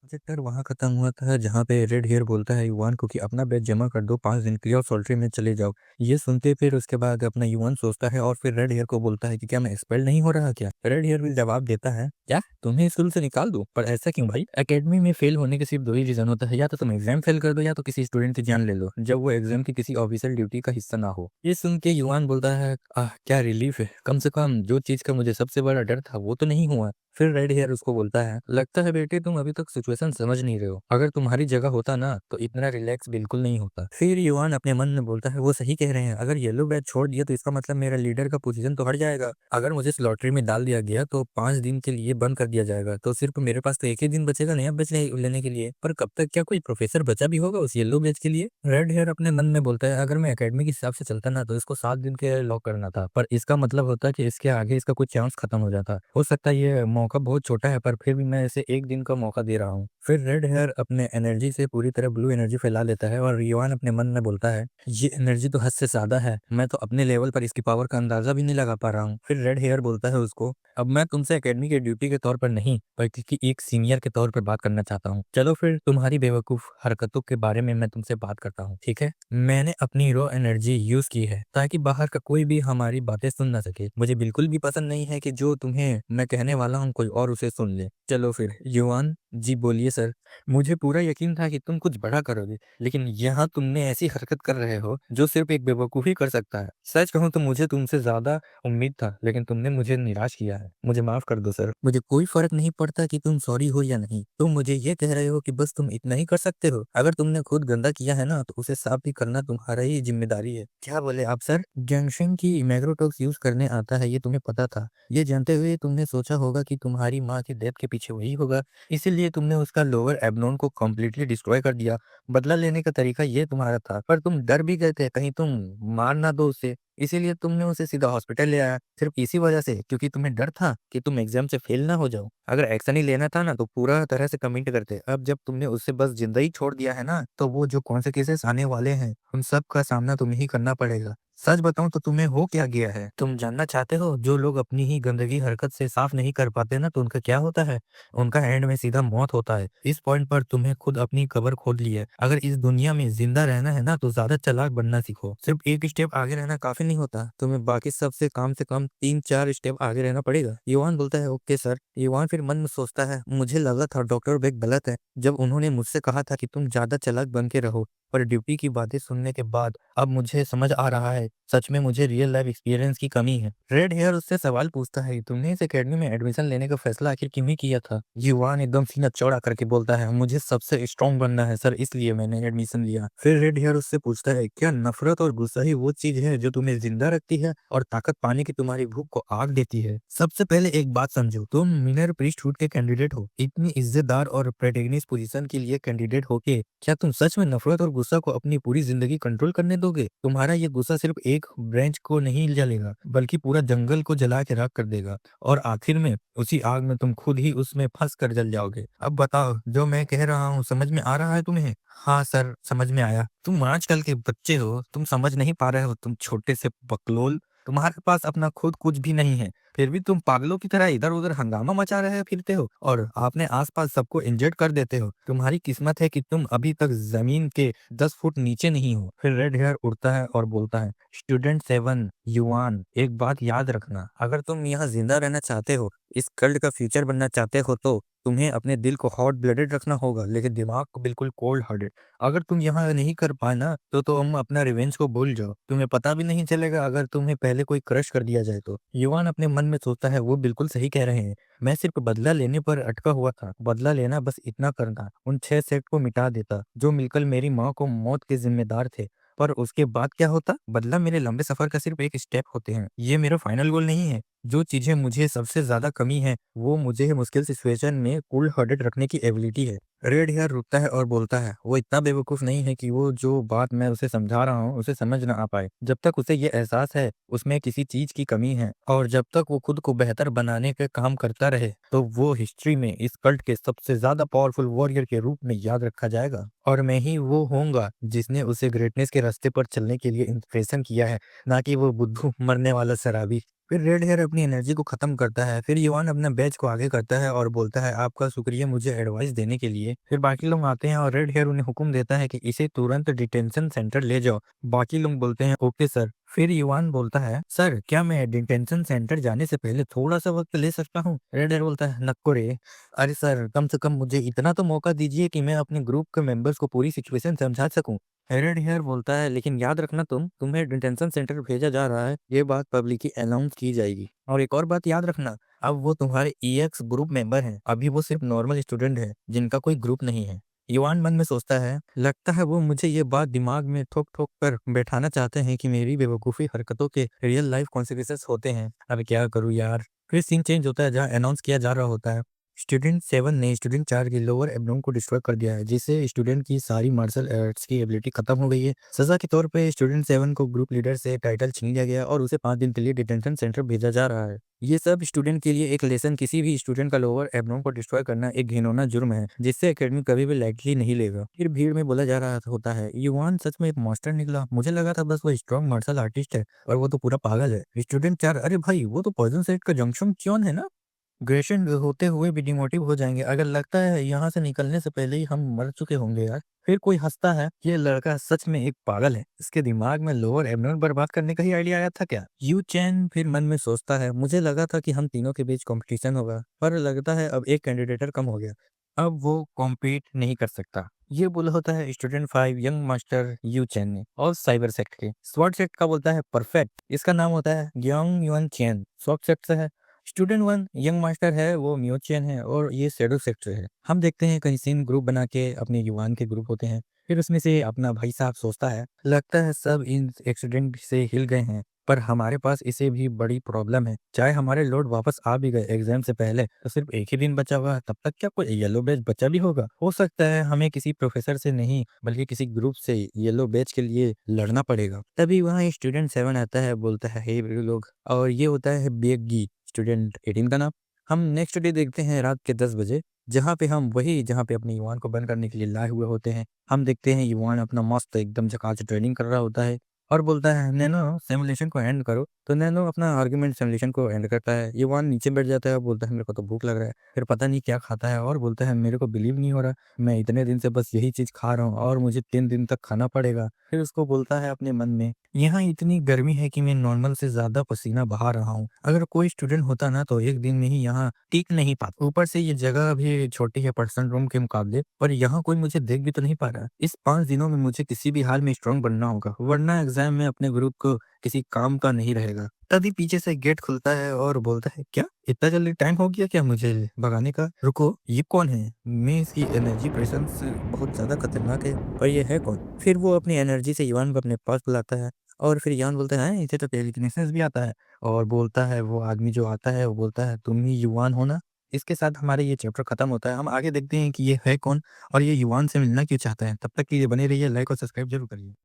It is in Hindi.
प्रोजेक्टर वहाँ खत्म हुआ था जहाँ पे रेड हेयर बोलता है युवान को कि अपना बैच जमा कर दो 5 दिन के लिए और सॉल्ट्री में चले जाओ। ये सुनते फिर उसके बाद अपना युवान सोचता है और फिर रेड हेयर को बोलता है कि क्या मैं एक्सपेल नहीं हो रहा क्या। रेड हेयर भी जवाब देता है क्या तुम्हें स्कूल से निकाल दूं, पर ऐसा क्यों भाई? एकेडमी में फेल होने के सिर्फ दो ही रीजन होता है, या तो तुम एग्जाम फेल कर दो या तो किसी स्टूडेंट की जान ले लो जब वो एग्जाम की किसी ऑफिशियल ड्यूटी का हिस्सा ना हो। ये सुन के युवान बोलता है क्या रिलीफ है, कम से कम जो चीज का मुझे सबसे बड़ा डर था वो तो नहीं हुआ। फिर रेड हेयर उसको बोलता है लगता है बेटे तुम अभी तक सिचुएशन समझ नहीं रहे हो, अगर तुम्हारी जगह होता ना तो इतना रिलैक्स बिल्कुल नहीं होता। फिर युवान अपने मन में बोलता है वो सही कह रहे हैं, अगर येलो बैच छोड़ दिया तो इसका मतलब मेरा लीडर का पोजीशन तो हट जाएगा। अगर मुझे इस लॉटरी में डाल दिया गया तो 5 दिन के लिए बंद कर दिया जाएगा, तो सिर्फ मेरे पास तो एक ही दिन बचेगा नया बैच लेने के लिए। पर कब तक क्या कोई प्रोफेसर बचा भी होगा उस येलो बैच के लिए? रेड हेयर अपने मन में बोलता है अगर मैं एकेडमी के हिसाब से चलता ना तो इसको 7 दिन के लॉक करना था, पर इसका मतलब होता है कि इसके आगे इसका कुछ चांस खत्म हो जाता। हो सकता है ये मौका बहुत छोटा है पर फिर भी मैं इसे एक दिन का मौका दे रहा हूँ। फिर रेड हेयर अपने एनर्जी से पूरी तरह ब्लू एनर्जी फैला लेता है और युवान अपने मन में बोलता है ये एनर्जी तो हद से ज्यादा है, मैं तो अपने लेवल पर इसकी पावर का अंदाजा भी नहीं लगा पा रहा हूँ। फिर रेड हेयर बोलता है उसको अब मैं तुमसे एकेडमी के ड्यूटी के तौर पर नहीं बल्कि एक सीनियर के तौर पर बात करना चाहता हूँ। चलो फिर तुम्हारी बेवकूफ हरकतों के बारे में मैं तुमसे बात करता हूँ, ठीक है? मैंने अपनी रॉ एनर्जी यूज की है ताकि बाहर का कोई भी हमारी बातें सुन ना सके। मुझे बिल्कुल भी पसंद नहीं है कि जो तुम्हें मैं कहने वाला हूँ कोई और उसे सुन ले। चलो फिर युवान जी बोलिए सर। मुझे पूरा यकीन था कि तुम कुछ बड़ा करोगे, लेकिन यहाँ तुमने ऐसी हरकत कर रहे हो जो सिर्फ एक बेवकूफ ही कर सकता है। सच कहूँ तो मुझे तुमसे ज्यादा उम्मीद था, लेकिन तुमने मुझे निराश किया है। मुझे माफ कर दो सर। मुझे कोई फर्क नहीं पड़ता कि तुम सॉरी हो या नहीं, तुम मुझे ये कह रहे हो कि बस तुम इतना ही कर सकते हो। अगर तुमने खुद गंदा किया है ना तो उसे साफ भी करना तुम्हारा ही जिम्मेदारी है। क्या बोले आप सर? जंक्शन की मैग्रोटॉक्स यूज करने आता है ये तुम्हें पता था। ये जानते हुए तुमने सोचा होगा कि तुम्हारी माँ की डेथ के पीछे वही होगा, इसीलिए तुमने उसका लोअर एब्डोमेन को कम्प्लीटली डिस्ट्रॉय कर दिया। बदला लेने का तरीका ये तुम्हारा था, पर तुम डर भी गए थे कहीं तुम मार ना दो उसे, इसीलिए तुमने उसे सीधा हॉस्पिटल ले आया। सिर्फ इसी वजह से, क्योंकि तुम्हें डर था कि तुम एग्जाम से फेल ना हो जाओ। अगर एक्शन ही लेना था ना तो पूरा तरह से कमिट करते। अब जब तुमने उससे बस जिंदा ही छोड़ दिया है ना तो वो जो कॉन्सिक्वेंसेस आने वाले हैं उन सब का सामना तुम्हें ही करना पड़ेगा। सच बताऊं तो तुम्हें हो क्या गया है? तुम जानना चाहते हो जो लोग अपनी ही गंदगी हरकत से साफ नहीं कर पाते ना तो उनका क्या होता है? उनका एंड में सीधा मौत होता है। इस पॉइंट पर तुम्हें खुद अपनी कब्र खोद ली है। अगर इस दुनिया में जिंदा रहना है ना तो ज्यादा चालाक बनना सीखो। सिर्फ एक स्टेप आगे रहना काफी नहीं होता, तुम्हें बाकी सबसे कम 3-4 स्टेप आगे रहना पड़ेगा। युवान बोलता है ओके सर। युवान फिर मन में सोचता है मुझे लगा था डॉक्टर बेग गलत है जब उन्होंने मुझसे कहा था कि तुम ज्यादा चालाक बन के रहो, पर ड्यूटी की बातें सुनने के बाद अब मुझे समझ आ रहा है सच में मुझे रियल लाइफ एक्सपीरियंस की कमी है। रेड हेयर उससे सवाल पूछता है तुमने इस एकेडमी में एडमिशन लेने का फैसला आखिर क्यों ही किया था? युवान एकदम सीना चौड़ा करके बोलता है मुझे सबसे स्ट्रांग बनना है सर, इसलिए मैंने एडमिशन लिया। फिर रेड हेयर उससे पूछता है क्या नफरत और गुस्सा ही वो चीज है जो तुम्हें जिंदा रखती है और ताकत पाने की तुम्हारी भूख को आग देती है? सबसे पहले एक बात समझो, तुम मिनर प्रीस्टहुड के कैंडिडेट हो। इतनी इज्जतदार और प्रोटैगनिस्ट पोजीशन के लिए कैंडिडेट होके क्या तुम सच में नफरत और गुस्सा को अपनी पूरी जिंदगी कंट्रोल करने दोगे? तुम्हारा ये गुस्सा सिर्फ एक ब्रांच को नहीं जलेगा बल्कि पूरा जंगल को जला के राख कर देगा, और आखिर में उसी आग में तुम खुद ही उसमें फंस कर जल जाओगे। अब बताओ जो मैं कह रहा हूँ समझ में आ रहा है तुम्हें? हाँ सर समझ में आया। तुम आजकल के बच्चे हो, तुम समझ नहीं पा रहे हो, तुम छोटे से बकलोल। तुम्हारे पास अपना खुद कुछ भी नहीं है, फिर भी तुम पागलों की तरह इधर उधर हंगामा मचा रहे फिरते हो और आपने आसपास सबको इंजर्ड कर देते हो। तुम्हारी किस्मत है कि तुम अभी तक जमीन के 10 फुट नीचे नहीं हो। फिर रेड हेयर उड़ता है और बोलता है स्टूडेंट 7 युवान, एक बात याद रखना, अगर तुम यहाँ जिंदा रहना चाहते हो, इस कल्ट का फ्यूचर बनना चाहते हो तो तुम्हें अपने दिल को हॉट ब्लडेड रखना होगा लेकिन दिमाग को बिल्कुल कोल्ड हार्टेड। अगर तुम यहाँ नहीं कर पाए ना तो तुम अपना रिवेंज को भूल जाओ, तुम्हें पता भी नहीं चलेगा अगर तुम्हें पहले कोई क्रश कर दिया जाए तो। युवान अपने मन में सोचता है वो बिल्कुल सही कह रहे हैं, मैं सिर्फ बदला लेने पर अटका हुआ था। बदला लेना बस इतना करना, उन 6 सेट को मिटा देता जो मिलकर मेरी माँ को मौत के जिम्मेदार थे। पर उसके बाद क्या होता? बदला मेरे लंबे सफर का सिर्फ एक स्टेप होते हैं, ये मेरा फाइनल गोल नहीं है। जो चीजें मुझे सबसे ज्यादा कमी है वो मुझे मुश्किल सिचुएशन में कूल हार्टेड रखने की एबिलिटी है। रेड हेयर रुकता है और बोलता है वो इतना बेवकूफ नहीं है कि वो जो बात मैं उसे समझा रहा हूँ उसे समझ ना आ पाए। जब तक उसे ये एहसास है उसमें किसी चीज की कमी है और जब तक वो खुद को बेहतर बनाने का काम करता रहे तो वो हिस्ट्री में इस कल्ट के सबसे ज्यादा पावरफुल वॉरियर के रूप में याद रखा जाएगा। और मैं ही वो होऊंगा जिसने उसे ग्रेटनेस के रास्ते पर चलने के लिए इंस्पिरेशन किया है, ना कि वो बुद्धू मरने वाला शराबी। फिर रेड हेयर अपनी एनर्जी को खत्म करता है। फिर युवान अपना बैच को आगे करता है और बोलता है आपका शुक्रिया मुझे एडवाइस देने के लिए। फिर बाकी लोग आते हैं और रेड हेयर उन्हें हुक्म देता है कि इसे तुरंत डिटेंशन सेंटर ले जाओ। बाकी लोग बोलते हैं ओके सर। फिर युवान बोलता है सर क्या मैं डिटेंशन सेंटर जाने से पहले थोड़ा सा वक्त ले सकता हूँ। रेड हेयर बोलता है नक्को रे। अरे सर कम से कम मुझे इतना तो मौका दीजिए कि मैं अपने ग्रुप के मेंबर्स को पूरी सिचुएशन समझा सकूं। रेड हेयर बोलता है लेकिन याद रखना तुम्हें डिटेंशन सेंटर भेजा जा रहा है, ये बात पब्लिकली अनाउंस की जाएगी। और एक और बात याद रखना, अब वो तुम्हारे ईएक्स ग्रुप मेंबर हैं, अभी वो सिर्फ नॉर्मल स्टूडेंट है जिनका कोई ग्रुप नहीं है। युवान मन में सोचता है लगता है वो मुझे ये बात दिमाग में ठोक ठोक कर बैठाना चाहते हैं कि मेरी बेवकूफ़ी हरकतों के रियल लाइफ कॉन्सिक्वेंसेस होते हैं। अब क्या करूँ यार। फिर सीन चेंज होता है जहाँ अनाउंस किया जा रहा होता है स्टूडेंट 7 ने स्टूडेंट 4 की लोअर एब्डोमेन को डिस्ट्रॉय कर दिया है, जिससे स्टूडेंट की सारी मार्शल आर्ट्स की एबिलिटी खत्म हो गई है। सजा के तौर पे स्टूडेंट 7 को ग्रुप लीडर से टाइटल छीन लिया गया और उसे 5 दिन के लिए डिटेंशन सेंटर भेजा जा रहा है। ये सब स्टूडेंट के लिए एक लेसन, किसी भी स्टूडेंट का लोअर एब्डोमेन को डिस्ट्रॉय करना एक घिनौना जुर्म है, जिससे एकेडमी कभी भी लाइटली नहीं लेगा। फिर भीड़ में बोला जा रहा होता है युवान सच में एक मास्टर निकला, मुझे लगा था बस वो स्ट्रॉन्ग मार्शल आर्टिस्ट है और वो तो पूरा पागल है। स्टूडेंट 4 अरे भाई वो तो पॉइजन सेट का जंक्शन क्यों है ना। ग्रेजुएशन होते हुए भी डिमोटिव हो जाएँगे, अगर लगता है यहाँ से निकलने से पहले ही हम मर चुके होंगे यार। फिर कोई हँसता है, ये लड़का सच में एक पागल है, इसके दिमाग में लोअर एब्डोमेन बर्बाद करने का ही आइडिया आया था क्या? यू चैन फिर मन में सोचता है, मुझे लगा था कि हम तीनों के बीच कॉम्पिटिशन होगा, पर लगता है अब एक कैंडिडेटर कम हो गया। अब वो कॉम्पीट नहीं कर सकता। ये बोला होता है स्टूडेंट 5 यंग मास्टर यू चैन ने और साइबर सेक्ट के। स्वॉट सेक्ट का बोलता है परफेक्ट, इसका नाम होता है ग्योंग युन चैन। स्वॉट सेक्ट से है। स्टूडेंट 1 यंग मास्टर है, वो म्यू चैन है और ये शैडो सेक्ट से है। हम देखते हैं कहीं सीन ग्रुप बना के अपने युवान के ग्रुप होते हैं। फिर उसमें से अपना भाई साहब सोचता है लगता है सब इन एक्सीडेंट से हिल गए हैं, पर हमारे पास इसे भी बड़ी प्रॉब्लम है। चाहे हमारे लोड वापस आ भी गए एग्जाम से पहले, तो सिर्फ एक ही दिन बचा हुआ है, तब तक क्या कोई येलो बैच बचा भी होगा? हो सकता है हमें किसी प्रोफेसर से नहीं बल्कि किसी ग्रुप से येलो बैच के लिए लड़ना पड़ेगा। तभी वहाँ स्टूडेंट 7 आता है, बोलता है हे लोग, और ये होता है बेगी स्टूडेंट 18 का नाम। हम नेक्स्ट डे देखते हैं रात के 10 बजे, जहाँ पे अपने युवान को बंद करने के लिए लाए हुए होते हैं। हम देखते हैं युवान अपना मस्त एकदम झकास ट्रेनिंग कर रहा होता है और बोलता है नैनो सिमुलेशन को एंड करो। तो नैनो अपना आर्गुमेंट सिमुलेशन को एंड करता है। युवान नीचे बैठ जाता है और बोलता है मेरे को तो भूख लग रहा है। फिर पता नहीं क्या खाता है और बोलता है मेरे को बिलीव नहीं हो रहा, मैं इतने दिन से बस यही चीज खा रहा हूँ और मुझे 3 दिन तक खाना पड़ेगा। फिर उसको बोलता है अपने मन में यहाँ इतनी गर्मी है कि मैं नॉर्मल से ज्यादा पसीना बहा रहा हूँ। अगर कोई स्टूडेंट होता ना तो एक दिन में ही यहाँ टिक नहीं पाता। ऊपर से ये जगह भी छोटी है पर्सनल रूम के मुकाबले, पर यहाँ कोई मुझे देख भी तो नहीं पा रहा। इस 5 दिनों में मुझे किसी भी हाल में स्ट्रांग बनना होगा, वरना एग्जाम में अपने ग्रुप को किसी काम का नहीं रहेगा। तभी पीछे से गेट खुलता है और बोलता है क्या इतना जल्दी टाइम हो गया क्या मुझे भगाने का? रुको ये कौन है? मैं इसकी एनर्जी प्रेजेंस बहुत ज्यादा खतरनाक है, पर ये है कौन? फिर वो अपनी एनर्जी से युवान को अपने पास बुलाता है और फिर युवान बोलता है इसे तो टेलीकिनेसिस भी आता है। और बोलता है वो आदमी जो आता है वो बोलता है तुम ही युवान हो ना। इसके साथ हमारा ये चैप्टर खत्म होता है। हम आगे देखते हैं कि ये है कौन और ये युवान से मिलना क्यों चाहता है। तब तक के लिए बने रहिए, लाइक और सब्सक्राइब जरूर करिए।